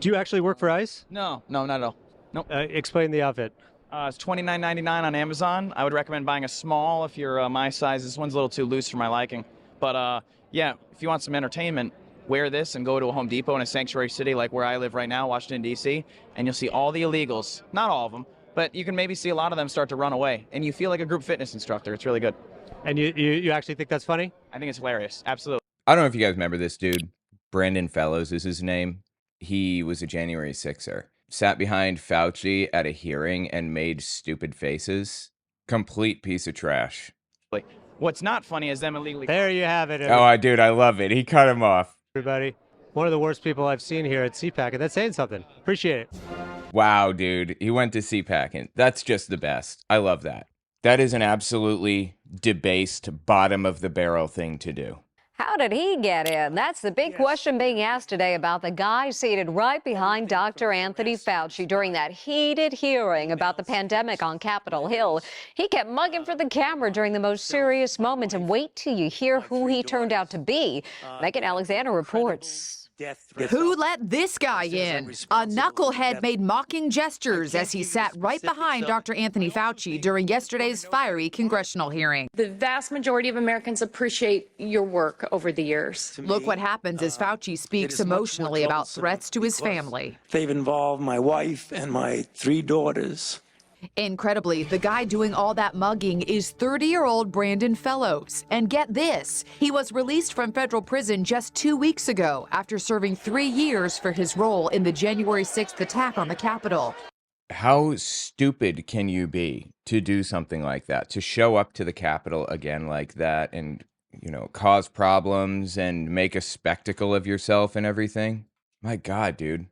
Do you actually work for ICE? No, not at all. Nope. Explain the outfit. It's $29.99 on Amazon. I would recommend buying a small if you're my size. This one's a little too loose for my liking. But yeah, if you want some entertainment, wear this and go to a Home Depot in a sanctuary city like where I live right now, Washington, D.C., and you'll see all the illegals. Not all of them, but you can maybe see a lot of them start to run away, and you feel like a group fitness instructor. It's really good. And you actually think that's funny? I think it's hilarious. Absolutely. I don't know if you guys remember this dude. Brandon Fellows is his name. He was a January 6er. Sat behind Fauci at a hearing and made stupid faces. Complete piece of trash. What's not funny is them illegally. There you have it. Dude, I love it. He cut him off. Everybody. One of the worst people I've seen here at CPAC, and that's saying something. Appreciate it. Wow, dude. He went to CPAC, and that's just the best. I love that. That is an absolutely debased, bottom-of-the-barrel thing to do. How did he get in? That's the big question being asked today about the guy seated right behind Dr. Anthony Fauci during that heated hearing about the pandemic on Capitol Hill. He kept mugging for the camera during the most serious moments, and wait till you hear who he turned out to be. Megan Alexander reports. Who let this guy in? A knucklehead made mocking gestures as he sat right behind Dr. Anthony Fauci during yesterday's fiery congressional hearing. The vast majority of Americans appreciate your work over the years. Look what happens as Fauci speaks emotionally about threats to his family. They've involved my wife and my 3 daughters. Incredibly, the guy doing all that mugging is 30-year-old Brandon Fellows. And get this, he was released from federal prison just 2 weeks ago after serving 3 years for his role in the January 6th attack on the Capitol. How stupid can you be to do something like that? To show up to the Capitol again like that and, cause problems and make a spectacle of yourself and everything? My God, dude.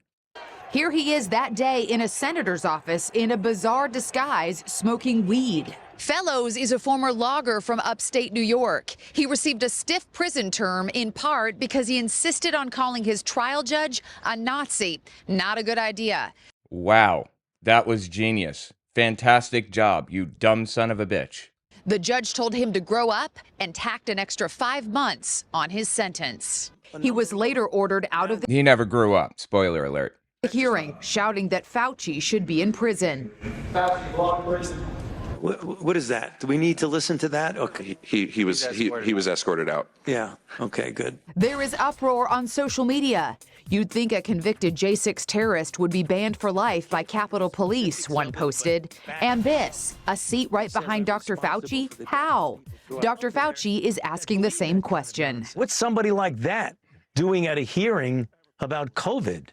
Here he is that day in a senator's office in a bizarre disguise, smoking weed. Fellows is a former logger from upstate New York. He received a stiff prison term in part because he insisted on calling his trial judge a Nazi. Not a good idea. Wow, that was genius. Fantastic job, you dumb son of a bitch. The judge told him to grow up and tacked an extra 5 months on his sentence. He was later ordered out of the He never grew up, spoiler alert. hearing, shouting that Fauci should be in prison. What is that? Do we need to listen to that? Okay. He was escorted out. Yeah. Okay, good. There is uproar on social media. You'd think a convicted J6 terrorist would be banned for life by Capitol Police, one posted. And this, a seat right behind Dr. Fauci? How? Dr. Fauci is asking the same question. What's somebody like that doing at a hearing about COVID?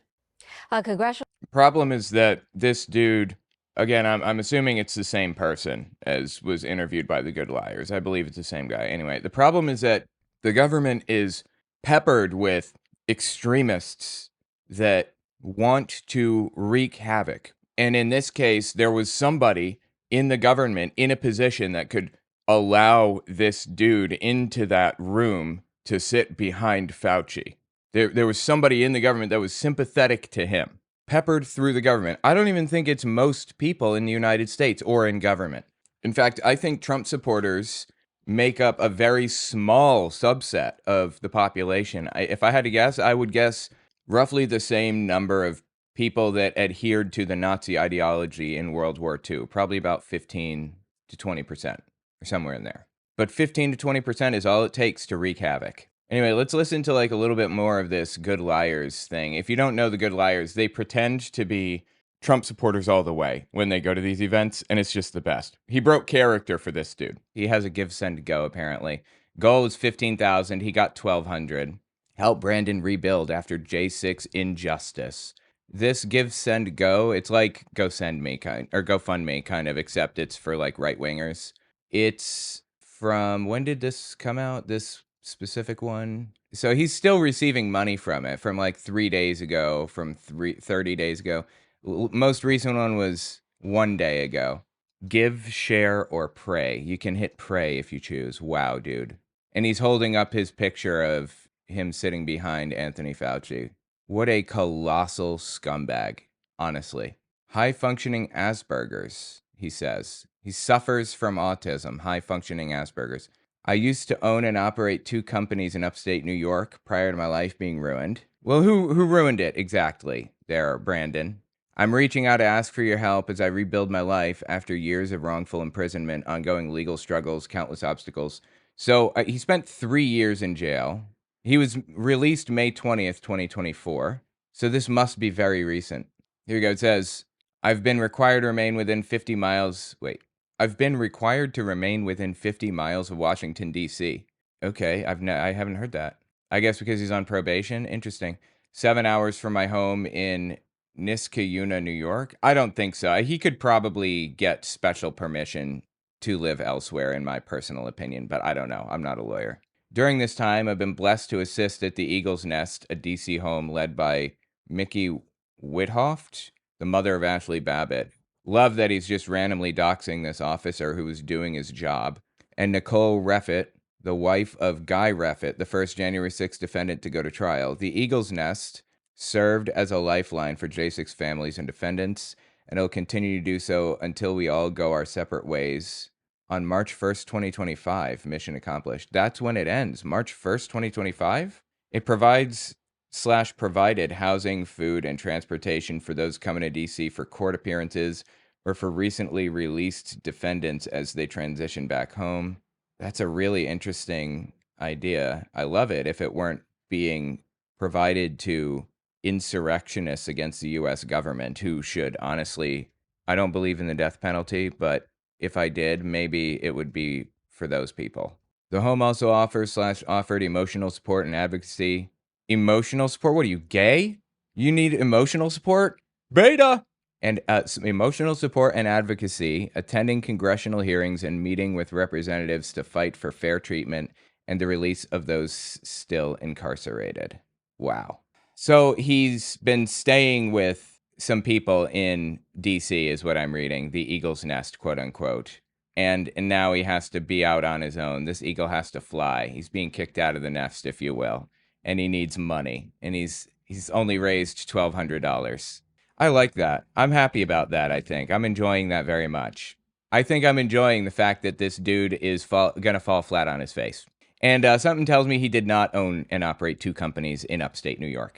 Congressional. Problem is that this dude, again, I'm assuming it's the same person as was interviewed by the Good Liars. I believe it's the same guy. Anyway, the problem is that the government is peppered with extremists that want to wreak havoc. And in this case, there was somebody in the government in a position that could allow this dude into that room to sit behind Fauci. There was somebody in the government that was sympathetic to him, peppered through the government. I don't even think it's most people in the United States or in government. In fact, I think Trump supporters make up a very small subset of the population. If I had to guess, I would guess roughly the same number of people that adhered to the Nazi ideology in World War II, probably about 15 to 20%, or somewhere in there. But 15 to 20% is all it takes to wreak havoc. Anyway, let's listen to a little bit more of this Good Liars thing. If you don't know the Good Liars, they pretend to be Trump supporters all the way when they go to these events, and it's just the best. He broke character for this dude. He has a give, send, go, apparently. Goal is 15,000. He got 1,200. Help Brandon rebuild after J6 injustice. This give, send, go, it's like GoSendMe or GoFundMe kind of, except it's for right-wingers. It's from, when did this come out? This specific one. So he's still receiving money from it from 3 days ago, from 30 days ago. Most recent one was 1 day ago. Give, share, or pray. You can hit pray if you choose. Wow, dude. And he's holding up his picture of him sitting behind Anthony Fauci. What a colossal scumbag, honestly. High-functioning Asperger's, he says. He suffers from autism, high-functioning Asperger's. I used to own and operate 2 companies in upstate New York prior to my life being ruined. Well, who ruined it exactly there, Brandon? I'm reaching out to ask for your help as I rebuild my life after years of wrongful imprisonment, ongoing legal struggles, countless obstacles. So he spent 3 years in jail. He was released May 20th, 2024. So this must be very recent. Here we go. It says, I've been required to remain within 50 miles. Wait. I've been required to remain within 50 miles of Washington, D.C. Okay, I haven't heard that. I guess because he's on probation. Interesting. 7 hours from my home in Niskayuna, New York. I don't think so. He could probably get special permission to live elsewhere, in my personal opinion, but I don't know. I'm not a lawyer. During this time, I've been blessed to assist at the Eagle's Nest, a D.C. home led by Mickey Whithoft, the mother of Ashley Babbitt. Love that he's just randomly doxing this officer who was doing his job. And Nicole Reffitt, the wife of Guy Reffitt, the first January 6th defendant to go to trial. The Eagle's Nest served as a lifeline for J6 families and defendants, and it'll continue to do so until we all go our separate ways. On March 1st, 2025, mission accomplished. That's when it ends. March 1st, 2025? It provided housing, food, and transportation for those coming to DC for court appearances or for recently released defendants as they transition back home. That's a really interesting idea. I love it if it weren't being provided to insurrectionists against the U.S. government who should, honestly, I don't believe in the death penalty, but if I did, maybe it would be for those people. The home also offered emotional support and advocacy. Emotional support? What are you, gay? You need emotional support? Beta! And some emotional support and advocacy, attending congressional hearings and meeting with representatives to fight for fair treatment and the release of those still incarcerated. Wow. So he's been staying with some people in D.C. is what I'm reading, the Eagle's Nest, quote unquote. And now he has to be out on his own. This eagle has to fly. He's being kicked out of the nest, if you will. And he needs money. And he's only raised $1,200. I like that. I'm happy about that, I think. I'm enjoying that very much. I think I'm enjoying the fact that this dude is going to fall flat on his face. And something tells me he did not own and operate 2 companies in upstate New York.